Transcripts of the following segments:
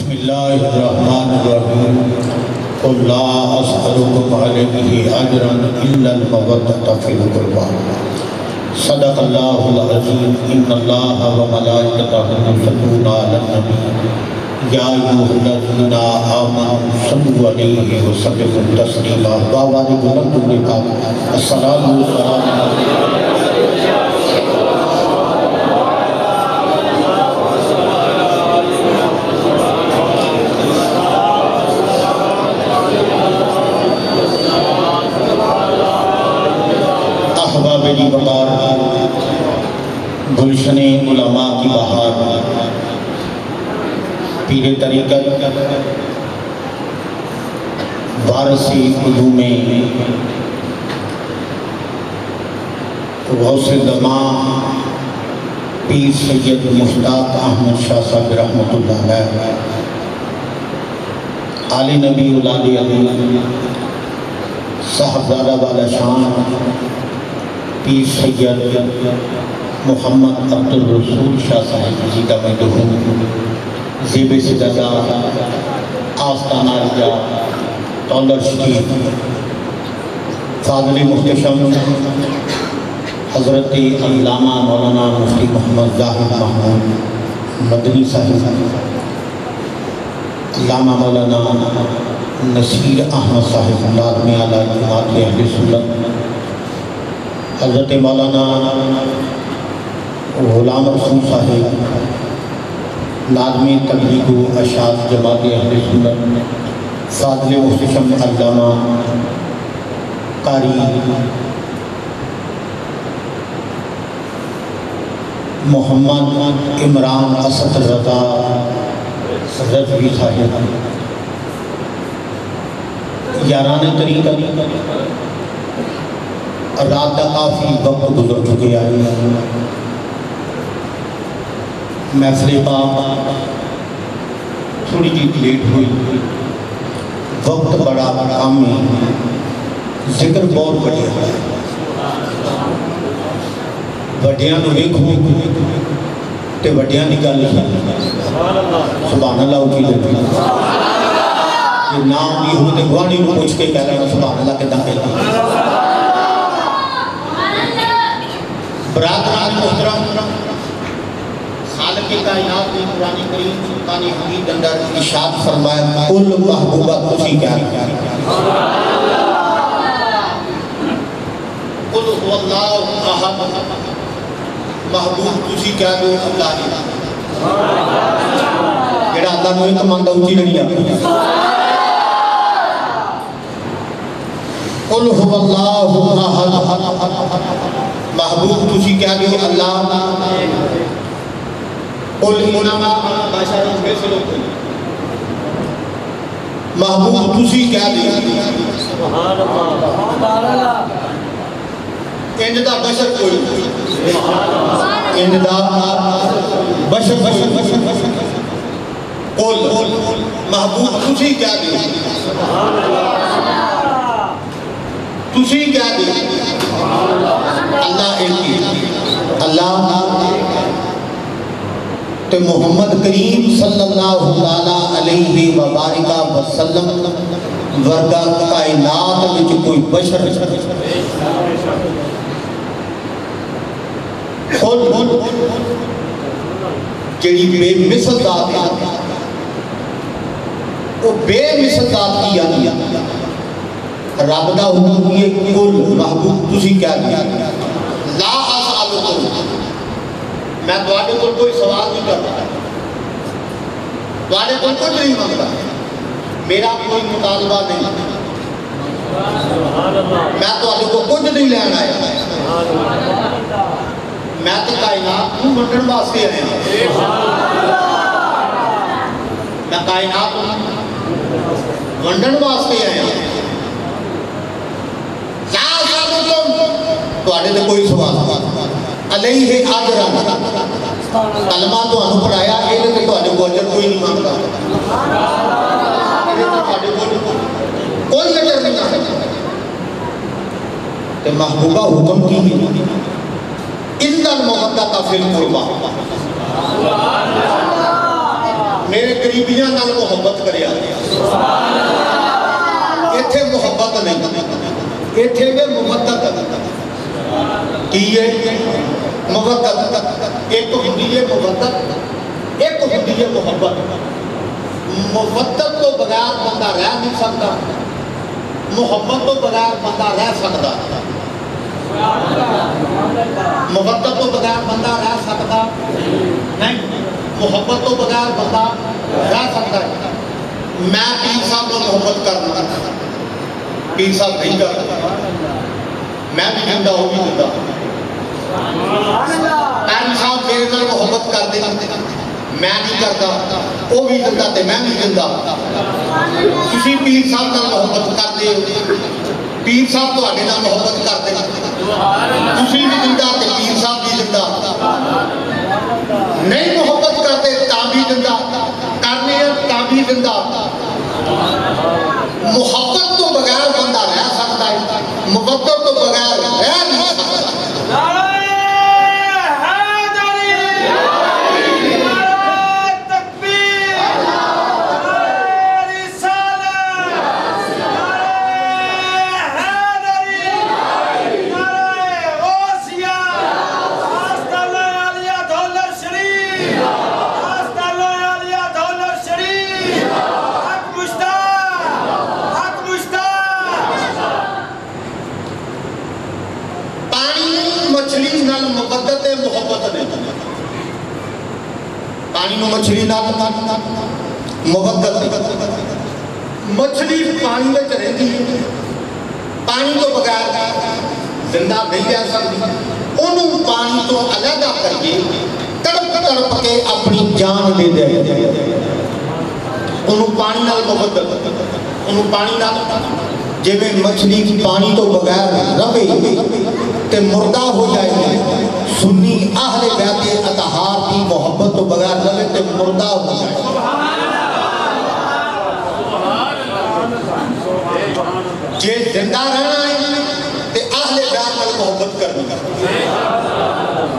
بسم اللہ الرحمن الرحیم قل لا اسألکم علیہ اجرا الا المودۃ فی القربى صدق اللہ العظیم ان اللہ وملائکتہ یصلون علی النبی یا ایھا الذین آمنوا صلوا علیہ وسلموا تسلیما بآواز بلند و پاک الصلاۃ والسلام علیہ میری بہار گلشن علماء کی بہار پیر طریقت وارث علوم غوث زمان پیر سید مشتاق احمد شاہ صاحب رحمۃ اللہ علیہ آل نبی اولاد علی صاحبزادہ والا شان پیر سید محمد عبد الرسول شاہ صاحب زیدہ مدہون زیب سجدہ آستانہ رجا تولر شریف فاضل محتشم حضرت علامہ مولانا مفتی محمد ظاہر محمود مدنی صاحب علامہ مولانا نصیر احمد صاحب لازمی علی جماعت اہل سنت حضرت مولانا غلام رسول صاحب لازمی تبلیغ و اشاعت جماعت اہل سنت فاضل محتشم علامہ قاری محمد عمران اسد رضا رضوی صاحب یاران طریقہ رات کافی وقت گزر چکے آئے محفل پاک تھوڑی جی لیٹ ہوئی وقت بڑا کامی ذکر بہت بڑھیا وڈیاں نو ویکھو تے وڈیاں دی گل سبحان اللہ اٹھی لگی یہ نام بھی ہو تے گواڑی نو پوچھ کے کہہ رہا ہے سبحان اللہ کے داخل برادران محترم خالق کائنات نے قرآن کریم سلطان حمید اندر ارشاد فرمایا کل محبوبہ تسی کیا قل هو اللہ احد محبوب تسی کیا دو اللہ جڑا اللہ نے کمانڈا اونچی نہیں آ قل هو اللہ احد محبوب تسی کیا دیو اللہ قل انما بشر مثلکم محبوب تسی کیا دیو سبحان اللہ اندہ بشر کوئی اندہ بشر قل محبوب تسی کیا دیو سبحان اللہ تسی کیا دیو اللہ ایک اللہ تو محمد کریم صلی اللہ علیہ وبارکہ وسلم ورگا کائنات میں جو کوئی بشر خود جڑی بے مثل ذات ہے وہ بے مثل ذات کی آدھی رب دا حکم یہ کل محبوب تسی کیا دیا لا اسألکم میں تواڈے کول کوئی سوال نہیں کرتا تواڈے کول کچھ نہیں مانگتا میرا کوئی مطالبہ نہیں میں تواڈے کو کچھ نہیں لینا آیا میں تو کائنات کو ونڈن واسطے آیا میں کائنات کو ونڈن واسطے آیا تو آنے دے کوئی سوال علیہ آجرہ کلمہ تو انہوں پڑھایا ایلے کہ تو آنے کو اجر کوئی نہیں مانگتا کوئی اجر نہیں مانگتا تو محبوبہ حکم کی اِنَّ الْمُغَدَّةَ فِي الْقُرْبَى میرے قریبیاں نال محبت کریا ایتھے محبت نہیں ایتھے میں مودت کی ہے مودت ایک ہوندی ہے مودت ایک ہوندی ہے محبت مودت تو بغیر بندہ رہ نہیں سکتا محبت تو بغیر بندہ رہ سکتا محبت تو بغیر بندہ رہ سکتا نہیں محبت تو بغیر بندہ رہ سکتا ہے میں پیر صاحب کو محبت کرنا پیر صاحب نہیں کرتا میں بھی زندہ ہو بھی زندہ پیر صاحب میرے سے محبت کر دے میں نہیں کرتا وہ بھی زندہ تے میں بھی زندہ کسی پیر صاحب نال محبت کر دے پیر صاحب تواڈے نال محبت کر دے کسی بھی زندہ تے پیر صاحب بھی زندہ نہیں محبت کرتے تا بھی زندہ کرنے ہیں تا بھی زندہ محبت تو بغیر بندہ رہ سکتا ہے محبت تو بغیر رہ نہیں سکتا پانی نو مچھلی نال محبت مچھلی پانی میں رہتی ہے پانی تو بغیر زندہ نہیں رہ سکتی انہوں پانی تو علیحدہ کر کے تڑپ تڑپ کے اپنی جان دے دے انہوں پانی نال محبت انہوں پانی نال جے میں مچھلی پانی تو بغیر رہے تے مردہ ہو جائے گی سنی اہل بیت اطہار کی محبت تو بغیر رہے تے مردہ ہو جائے جے زندہ رہنا ہے تے اہل بیت نال محبت کرنی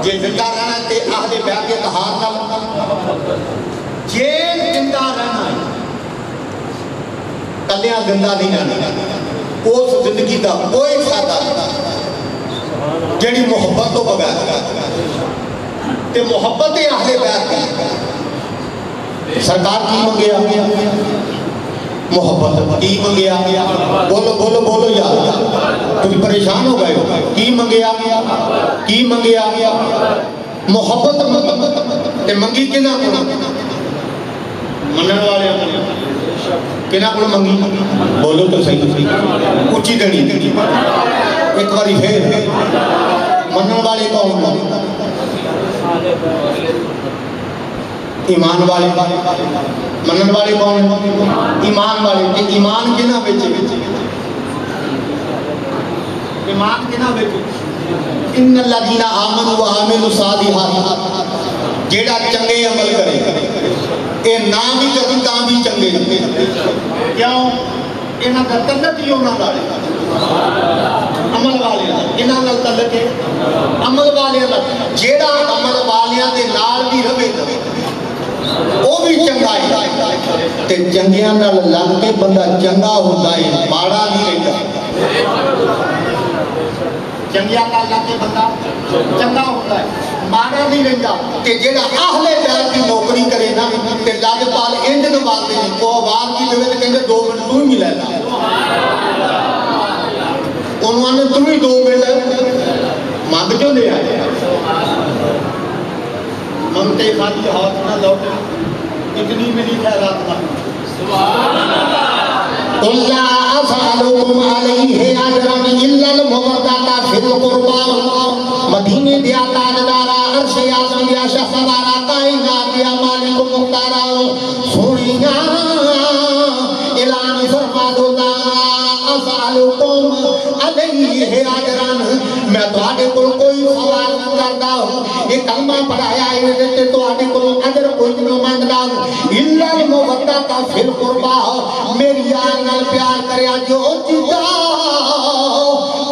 جے زندہ رہنا ہے تے اہل بیت اطہار نال جے زندہ رہنا ہے کلیاں زندہ نہیں رہنا اس زندگی دا کوئی فائدہ جڑی محبت تو بغیر تے محبت اہل بیت کی سرکار کی منگیا محبت کی منگیا بولو بولو بولو یار تم پریشان ہو گئے ہو کی منگیا محبت تے منگی کنا کو منن والے کنا کو منگی بولو تو صحیح اچھی دنی ایک باری پھر منن والے کون ایمان والے منن والے کون ایمان والے ایمان کنا بیچے ایمان کنا بیچے ان الذین آمنوا وعملوا الصالحات جیڑا چنگے عمل کرے اے نام ہی کبھی تاں بھی چنگے کیوں انہاں دا تعلق ہی انہاں دا عمل والے انہاں نال تعلق ہے عمل والے جیڑا عمل والیاں دے نال بھی رہے وہ بھی چنگا ہے تے چنگیاں نال لگ کے بندہ چنگا ہوتا ہے ماڑا نہیں رہتا چنگیاں نال لگ کے بندہ چنگا ہوتا ہے ماڑا نہیں رہتا کہ جیڑا اہل بیت کی نوکری کرے نا تے لگ پال انج نواز دے وہ آواز کی دے تے کہندے 2 منٹ تو ہی ملے نا انہوں نے تم ہی 2 منٹ مانگ جو لے آئے منگتے خالی ہاتھ نہ لوٹے اتنی میری خیرات نہ قُلْ لَا أَسْأَلُكُمْ عَلَيْهِ أَجْرًا إِلَّا الْمَوَدَّةَ فِي الْقُرْبَى مدینے دیا تاجدارا عرش اعظم دیا شہسوارا کائنات دیا مالک مختارا سنیا اعلان فرما دو لا أسألكم علیہ اجران میں تو آنے کو کوئی سوال نہ کرتا ہوں یہ کلمہ پڑھایا ہے تو آنے کو اجر کوئی نہ مانگتا ہوں الا المودۃ فی القربى میری یار نال پیار کریا جو جدا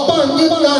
پنج کرنا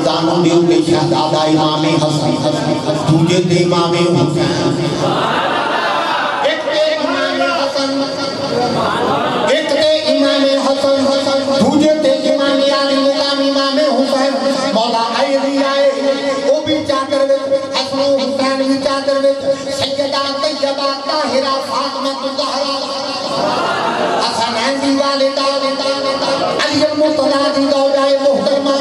زانوں دیو کے شہزادہ امام حسن تجھے دے امام حسین ایک دے امام حسن تجھے دے امام علی مقام امام حسین مولا عیدی آئے وہ بھی چادر وچ حسن و حسین بھی چادر وچ سیدہ طیبہ طاہرہ فاطمہ الزہرا حسنین دی والدہ علی المرتضیٰ دی گوڑا محترمہ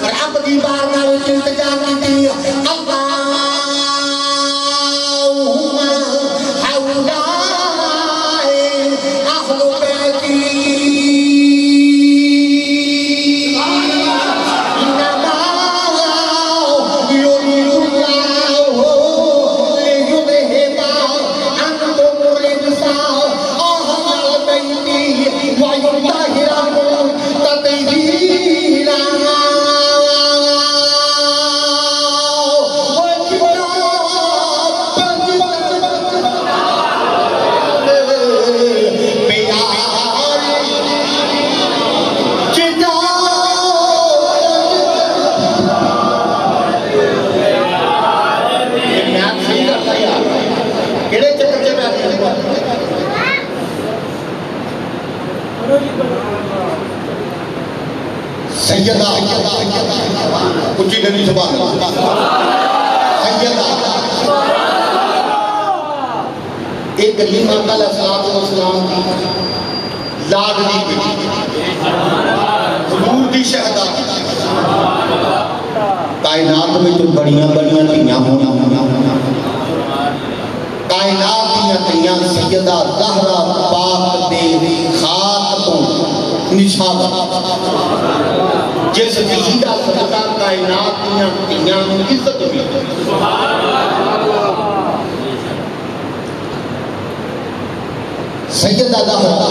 رب دی بارگاہ وچ التجا کیتی اللہم ہؤلاء اہل بیتی انما یرید اللہ لیذہب عنکم الرجس اہل بیتی ویطہرکم تطہیرا سیدہ کچھ نبی زبان سیدہ ایک کلمہ علیہ السلام کی لاڈلی بیٹی حضور دی شہدہ کائنات میں تو بڑیاں بڑیاں تیاں ہونا کائنات دیاں تیاں سیدہ زہرا پاک دے خاک تو نشانہ جس دیدہ صدقہ کائنات دیاں تیاں عزت ہوئی سیدہ زہرا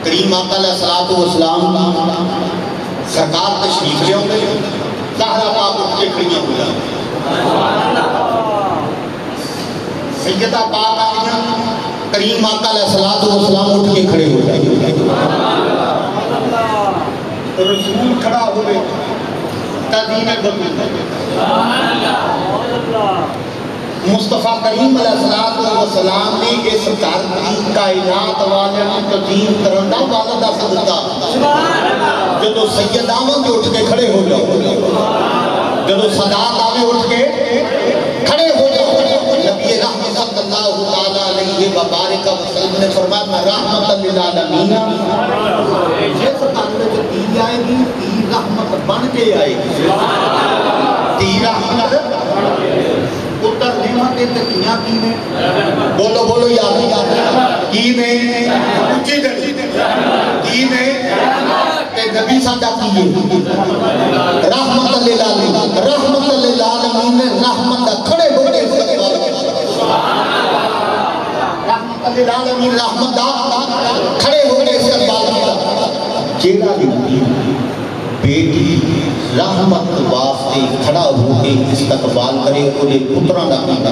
کریم آقا علیہ السلام سرکار تشریف لے ہوں گے زہرا پاک اٹھ کے کھڑیاں ہوئی سیدہ پاک آئیاں کریم آقا علیہ السلام اٹھ کے کھڑے ہو جائے رسول کھڑا ہوئے تدین مصطفیٰ کریم علیہ السلام نے اس گھر کی کائنات والے تدین کرنا والا دا صدقہ جدو سید آمن کے اٹھ کے کھڑے ہو جاؤ جدو صداق آمن اٹھ کے کھڑے ہو جاؤ نبی رحمت صلی اللہ علیہ وبارک وسلم نے فرمایا میں رحمت للعالمین جس اندر جو تیر آئے گی تیر رحمت بن کے آئے گی تیر رحمت اتر دیمہ کے تکیاں کی میں بولو بولو یاد کی میں اچھی دلی کی میں تے نبی صدا کیے رحمت للعالمین رحمت کھڑے ہوئے رحمت للعالمین رحمت کھڑے ہوئے جیڑا بیٹی رحمت واسطے کھڑا ہو کے استقبال کرے انہیں پترہ نہ پیدا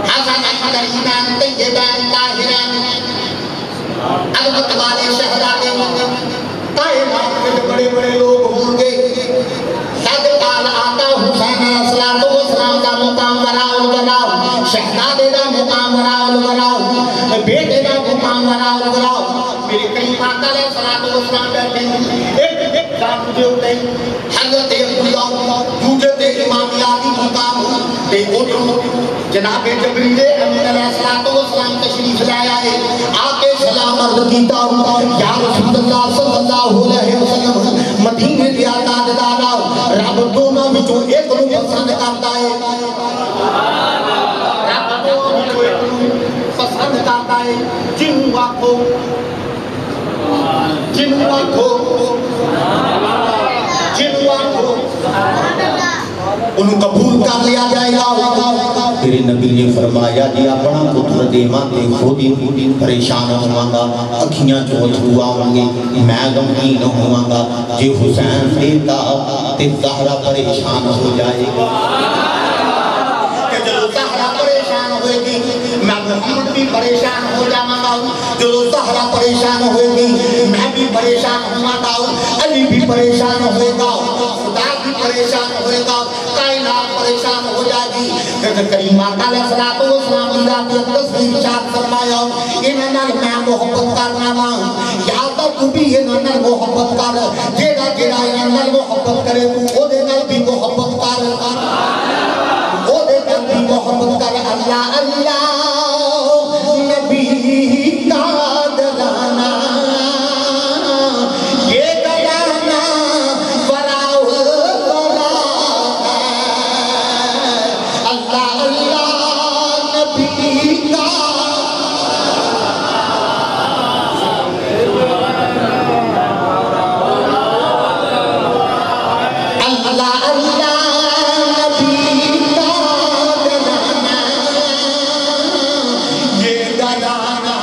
حسن حسن طیبان طاہران علمت والے شہدانے کائنات میں بڑے بڑے لوگ ہوں گے صدقال آقا حسین صلی والسلام کا مقام وراء الوراء شہدادے کا مقام وراء الوراء بیٹے کا مقام وراء الوراء میرے کئی آقا علیہ السلام بیٹھے ایک ساتھ مجھے ہوتے حضرت عبداللہ دوجہ امام علی مقام تے جناب جبریل امین علیہ السلام تشریف لائے آئے آقے سلام عرض کیتا یا رسول اللہ صلی اللہ علیہ وسلم مدینے دیا تاجدارا رب دونوں بچوں ایک رو پسند کرتا ہے رب دونوں بچوں ایک رو پسند کرتا ہے جنوا کو انہوں قبول کر لیا جائے گا تیرے نبی نے فرمایا جی اپنا پتر دیما تے خود ہی پریشان ہوں گا اکھیاں چوچ ہوا ہوں گے میں غمگین ہوں گا جی حسین دیتا تے زہرہ پریشان ہو جائے گا کہ جو زہرہ پریشان ہوئے گی میں محمد بھی پریشان ہو جاؤں گا جو زہرہ پریشان ہوئے گی میں بھی پریشان ہوں گا علی بھی پریشان ہوئے گا خدا بھی پریشان ہوئے گا کائنات پریشان ہو جائے گی کہ کریم آقا علیہ السلام کی ذات اقدس کی ارشاد فرمایا انہاں میں محبت کرنا وا یا تو بھی انہاں محبت کر جیڑا جیڑا انہاں محبت کرے تو او دے نال بھی محبت کر او دے نال بھی محبت کر اللہ اللہ نبی کا دلانا یہ دلانا وراء اللہ اللہ نبی کا اللہ اللہ نبی کا دلانا یہ دلانا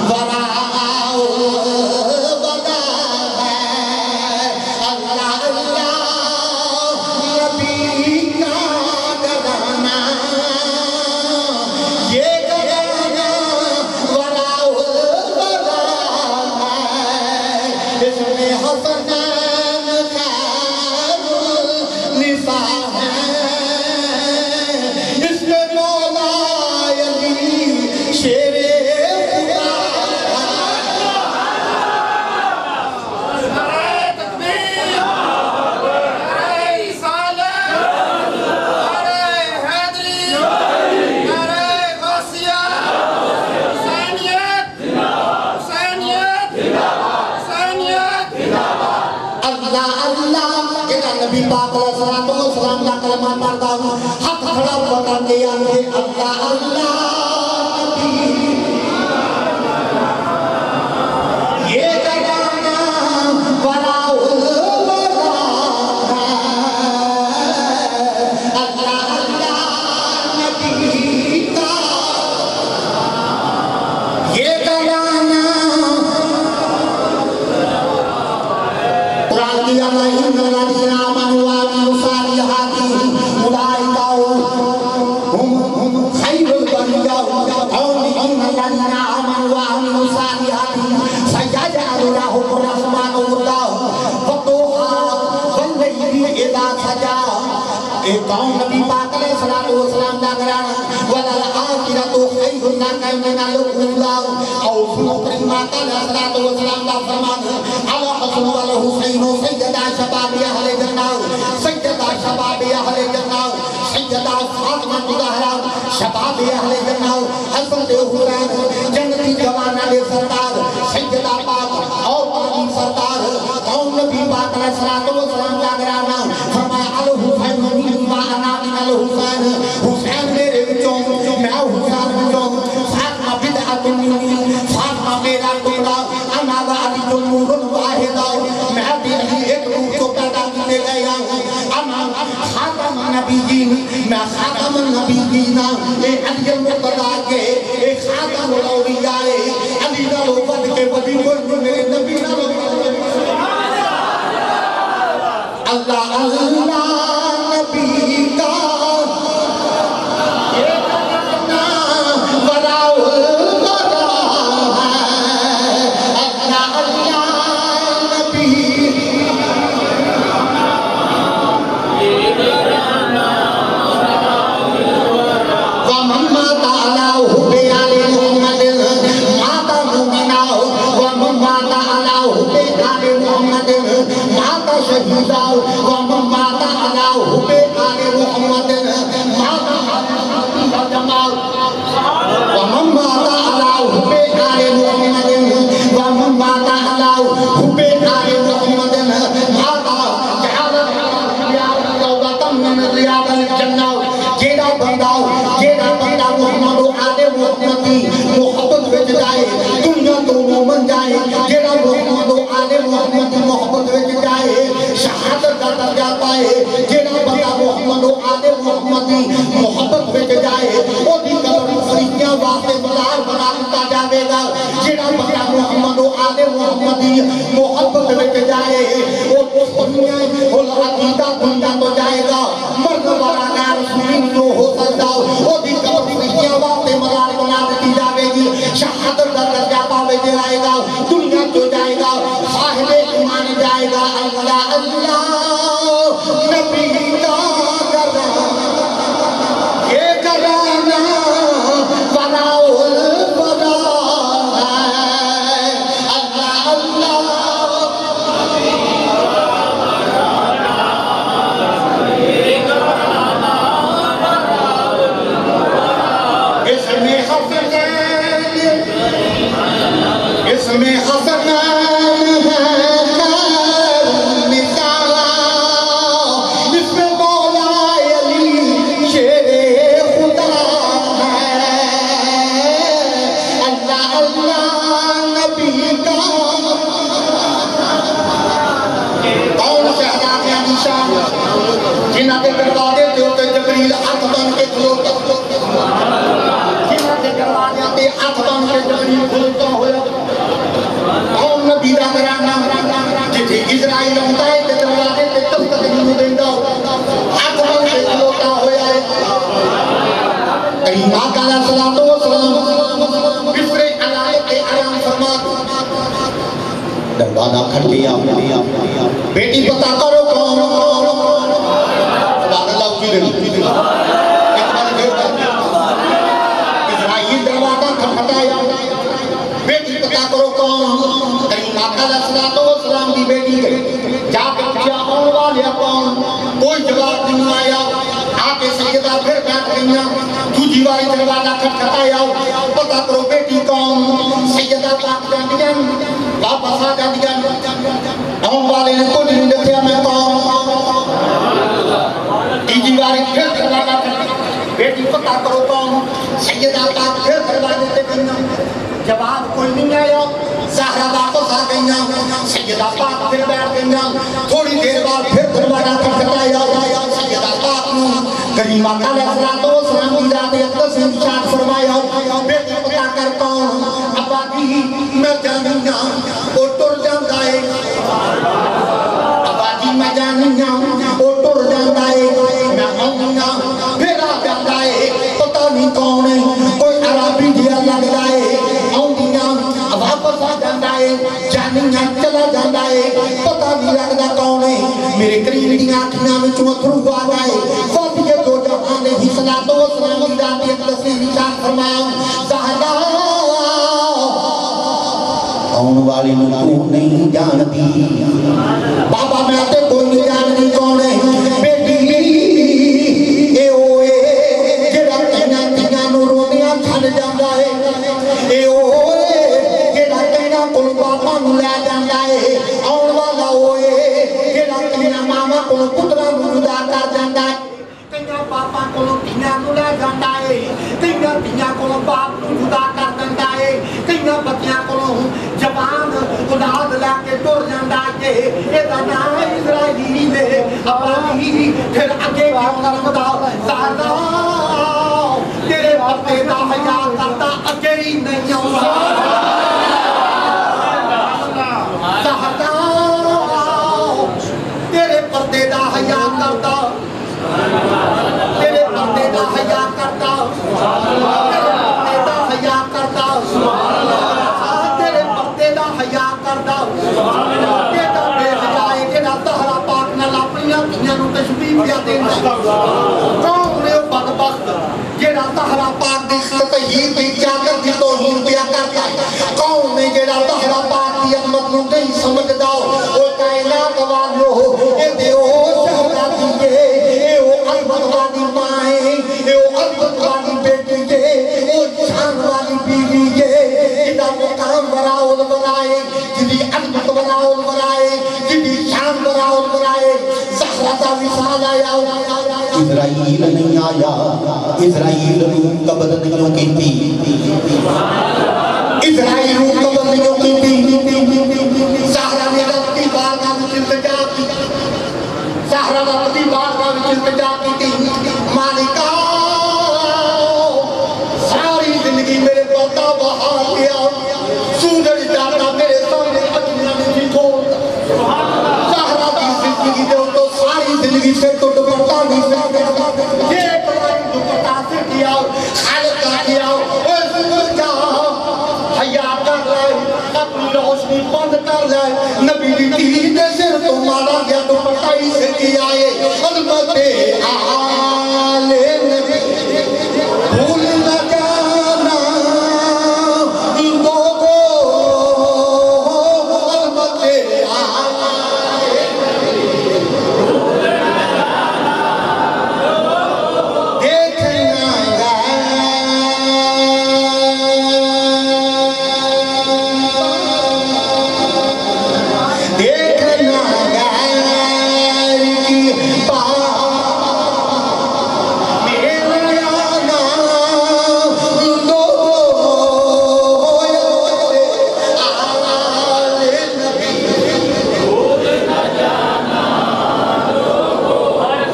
وراء ودا ہے اللہ اللہ نبی کا دلانا یہ دلانا وراء ودا ہے اس میں حسنین خیر النساء ہے اس میں مولا علی شیر اللہ اللہ کہ نبی پاک علیہ السلام کا کلمہ پڑھتا ہوں حق کھڑا پکڑ دیا مجھے اللہ اللہ نبی یہ دلانا وراء الودا ہے اللہ اللہ نبی کا یہ دلانا قرآن کی اللہ ان الذین آمنوا وعملوا الصالحات اولئک هم خیر البریہ قوم نبی پاک علیہ السلام دا گرانا وَلَلْآخِرَةُ خَيْرٌ لَكَ مِنَ الْأُولَىٰ اور مکرمات علیہ السلام دا فرمان الحسن والحسین سیدہ شباب اہل جنہ سیدہ شباب اہل جنہ سیدہ فاطمہ زہرا شباب اہل جنہ حسن حسین جنتی جوانہ دے سردار سیدہ پاک اور پاکی سردار قوم نبی پاک علیہ السلام دا گرانا فرمایا الحسین ما انا من الحسین حسین میرے وچوں میں حسین وچوں فاطمہ بدعت منی فاطمہ میرا ٹکڑا انا وعلی نور واحد میں بھی ایک روح کو پیدا کرنے گیا انا خاتم النبیین میں خاتم النبیین اے علی المرتضی کے اے خاتم الاولیاء علی نالو بد کے بدی کوئی میرے نبی نالو اللہ اللہ نبی کا یہ کرنا براؤ برا ہے اللہ اللہ نبی وَمَن مَاتَ عَلَىٰ حُبِّ آلِ مُحَمَّدٍ مَاتَ مُؤْمِنًا وَمَن مَاتَ عَلَىٰ حُبِّ آلِ مُحَمَّدٍ مَاتَ شَهِيدًا وَمَن مَاتَ عَلَىٰ حُبِّ آلِ مُحَمَّدٍ مَاتَ جمال وَمَن مَاتَ عَلَىٰ حُبِّ آلِ مُحَمَّدٍ وَمَن مَاتَ عَلَىٰ حُبِّ آلِ مُحَمَّدٍ مَاتَ جَعَلَتْ رَوْضَةً مِّن رِّيَاضِ الْجَنَّةِ جیڑا بندہ محمد و آل محمدی محبت وچ جائے دنیا تو مومن جائے جیڑا محمد و آل محمدی محبت وچ جائے شہادت کا درجہ پائے جیڑا بندہ محمد و آل محمدی محبت وچ جائے او دی قبر فریقیاں واسطے مزار بنا دیتا جاوے گا جیڑا بندہ محمد و آل محمدی محبت وچ جائے او دنیا العقیدہ دنیا تو جائے گا مرد والا غیر سنین جو ہو سکتا او دی قبر فریقیاں واسطے مزار بنا دیتی جاوے گی شہادت کا درجہ پاوے جائے گا دنیا تو جائے گا صاحب ایمان جائے گا اللہ اللہ نبی کا کرانا یہ کرانا بناؤ البدا ہے اللہ اللہ اس میں حسنان ہے خیر النساء اس میں مولا علی شیر خدا ہے اللہ اللہ نبی کا کون شہزاد علی شاہ جنہ کے دروازے پہ ہوتے جبریل ہاتھ بن کے کھلوتا جنہ کے دروازے پہ ہاتھ بن کے جبریل کھلوتا ہویا قوم نبی دا گرانا جتھے اسرائیل ہوتا ہے تے دروازے تے تب تک نہیں دیندا ہاتھ بن کے کھلوتا ہویا ہے کریم آقا علیہ السلام بسر علائے کے آرام فرما دروازہ کھڑکیا بیٹی پتا کرو کون سبحان اللہ کی دل اسرائیل دروازہ کھڑکایا بیٹی پتا کرو کون کریم آقا علیہ السلام دی بیٹی جا کے پوچھا آن والے کون کوئی جواب نہیں آیا آکے سیدہ پھر بیٹھ گئیاں دوسری واری دروازہ کھڑکایا پتا کرو بیٹی کون سیدہ پاک جاندیاں واپس آ جاندیاں آن والے نے کچھ نہیں دکھیا میں کون تیسری واری پھر دروازہ بیٹی پتا کرو کون سیدہ پاک پھر دروازے تے گئیاں جواب کوئی نہیں آیا زہرا واپس آ گئیاں سیدہ پاک پھر بیٹھ گئیاں تھوڑی دیر بعد پھر دروازہ کھڑکایا سیدہ پاک نو کریم آقا علیہ السلام کی ذات اقدس نے ارشاد فرمایا بیٹی پتا کر کون ابا جی میں جانیاں او ٹر جاندا ہے ابا جی میں جانیاں او ٹر جاندا ہے میں آؤں پھر آ جاندا ہے پتہ نہیں کون ہے کوئی عربی جیا لگدا ہے واپس آ جاندا ہے جانیاں دیاں چلا جانا ہے پتہ نہیں لگدا کون ہے میرے کریم دیاں اکھیاں وچوں اتھرو آ گئے فاطمہ دو جہان علیہ الصلوۃ والسلام دی ذات اقدسی نشان فرمایا زہرا آن والی نو تو نہیں جانتی بابا میں تے کوئی نہیں جانتی کون ہے بیٹی اے اوے جڑا کہنا دیاں نو روندیاں چھڈ جاندا ہے اے اوے جڑا کہنا کول باپا نو لے جاندا ہے آن والا اوے جڑا کہنا ماما کول پتراں نو جدا کر جاندا ہے کہنا پاپا کول دھیاں نو لے جاندا ہے کہنا دھیاں کول باپ نو جدا کر دیندا ہے کہنا بچیاں کول جوان اولاد لے کے ٹر جاندا ہے اے دا نام اسرائیل ہے ابراہیم پھر اگے فرماتا زہرا تیرے پردے دا حیا کرتا اگے ہی نہیں آوندا زہرا تیرے پردے دا حیا کرتا تیرے پردے دا حیا کرتا تیرے پردے دا حیا کرتا تیرے پردے دا حیا کرتا تیرا بے حیاء جڑا زہرا پاک نال اپنیاں دھیاں نو تشبیہ پیا دیندا کون ہے او بدبخت جڑا زہرا پاک دی تطہیر دی جاگر دی توہین پیا کرتا کون ہے جڑا زہرا پاک دی عظمت نو نہیں سمجھدا او کائنات والو اے دیو زہرا دی اے او عظمت والی ماں ہے اے او عظمت والی بیٹی ہے او شان والی بیوی ہے جدا مقام براؤل برائے جدی عظمت براؤل برائے جدی شان براؤل برائے زہرا دا وصال آیا اسرائیل نہیں آیا اسرائیل نو قبض نہیں کیتی اسرائیل نو قبض نہیں کیتی زہرا نے رب دی بارگاہ وچ التجا کی زہرا رب دی بارگاہ وچ التجا کی مالکا ساری زندگی میرے پاتا بہا لیا سورج جاتا میرے سامنے اکھیاں نہیں کھولتا زہرا دی زندگی دے تو ساری زندگی سے تو دوپٹہ نہیں سکتا یہ بڑائی دوپٹہ سے کیا خالق کا کیا اے سورج جا حیا کر لے اپنی روشنی بند کر لے نبی دی دے سر تو مارا گیا دوپٹہ ہی سے کیا ہے علمت آل نبی بھول نہ جانا لوگو علمت آل دیکھنا دیکھنا غیر کی بات میرا جانا لوگو آل نبی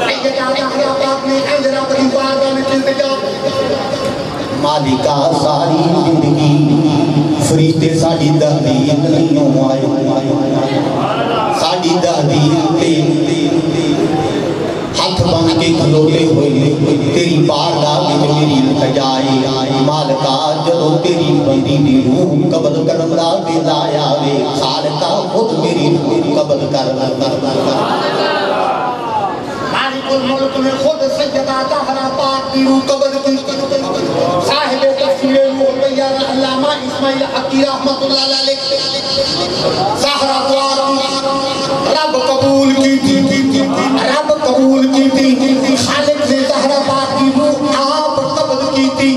سیدہ زہرا پاک نے حضرت کی بارگاہ میں التجا مالکہ ساری زندگی فرشتے ساڑی تحدید نہیں آئے ساڑی تحدید تے ہاتھ بن کے کھلوتے ہوئے تیری بارگاہ میں میری التجائے مالکہ جدو تیری بندی دی روح قبض کرنا ویلا آیا وے خالقہ خود میری روح قبض کرنا مالک الملک نے خود سیدہ زہرا پاک کی روح قبض کی صاحب تفسیر روح بیان علامہ اسماعیل حقی رحمت اللہ علیہ زہرا دعا رب قبول کی تھی رب قبول کی تھی خالق نے زہرا پاک کی روح آپ قبض کی تھی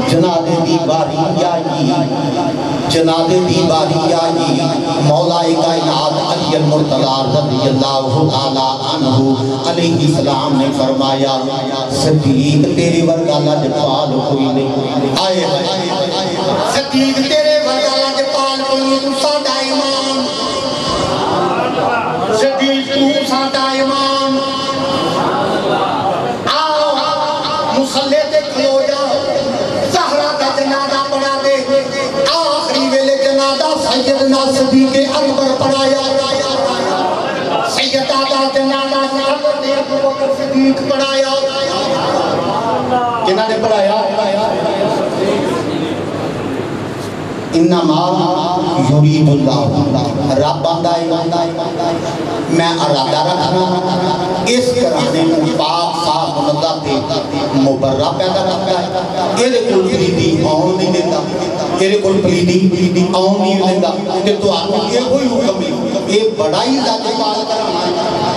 جنازے دی باری آئی جنازے دی باری آئی مولا کائنات علی المرتضی رضی اللہ تعالیٰ عنہ علیہ السلام نے فرمایا صدیق تیرے ورگا لاجپال کوئی نہیں آئے صدیق تیرے ورگا لاجپال کوئی نہیں تو ساڈا امام صدیق تو ساڈا امام آؤ مصلی تے کھلو جا زہرا کا جنازہ پڑھا دے آخری ویلے جنازہ سیدنا صدیق اکبر پڑھایا سیدہ کا جنازہ حضرت ابو بکر صدیق پڑھایا کنہ نے پڑھایا انما یرید اللہ رب آندہ میں ارادہ رکھنا اس کرانے میں پاک صاحب منظہ تے مبرہ پیدا کرتا ہے یہ کل پلیدی آن نہیں دیتا یہ کل پلیدی آن نہیں دیتا کہ تو آنوں یہ کوئی حکم ہے یہ بڑائی ذات پال کرانا ہے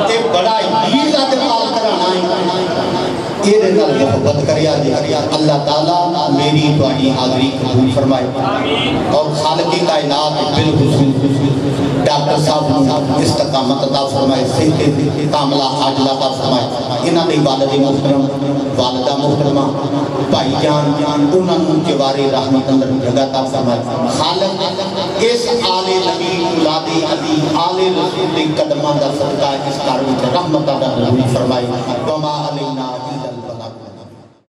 یہ بڑائی ذات پال کرانا ہے یہ رنال محبت کریا جی اللہ تعالیٰ میری دعائی حاضری قبول فرمائے اور خالقی کائنات بالخصوص ڈاکٹر صاحب استقامت عطا فرمائے صحت کاملہ عاجلہ عطا فرمائے انہاں نے والد محترم والدہ محترمہ بھائی جان انہاں نے جوارے رحمت اندر جگہ عطا فرمائے خالق اس آل نبی اولاد علی آل رسول قدمہ دا صدقہ اس کاروی رحمت عطا فرمائے وما علینا